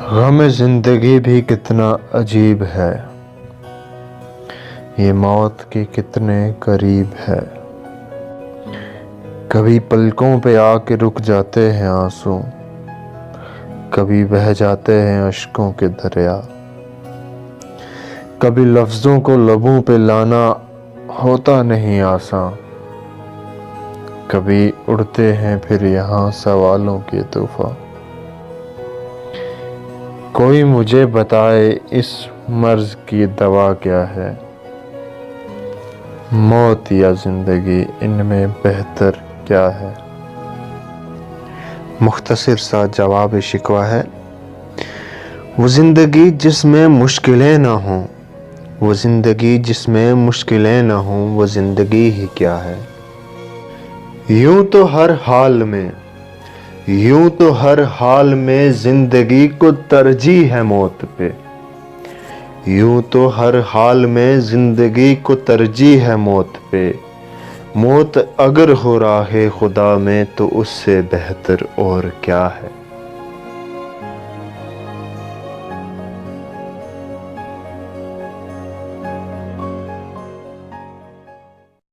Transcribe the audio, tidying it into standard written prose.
गम जिंदगी भी कितना अजीब है, ये मौत के कितने करीब है। कभी पलकों पे आके रुक जाते हैं आंसू, कभी बह जाते हैं अश्कों के दरिया। कभी लफ्जों को लबों पे लाना होता नहीं आसान, कभी उड़ते हैं फिर यहाँ सवालों के तूफान। कोई मुझे बताए इस मर्ज की दवा क्या है, मौत या जिंदगी इनमें बेहतर क्या है। मुख्तसर सा जवाब शिकवा है। वो जिंदगी जिसमें मुश्किलें ना हों, वो जिंदगी जिसमें मुश्किलें ना हों, वो जिंदगी ही क्या है। यूं तो हर हाल में जिंदगी को तरजीह है मौत पे। यूं तो हर हाल में जिंदगी को तरजीह है मौत पे। मौत अगर हो राहे खुदा में तो उससे बेहतर और क्या है।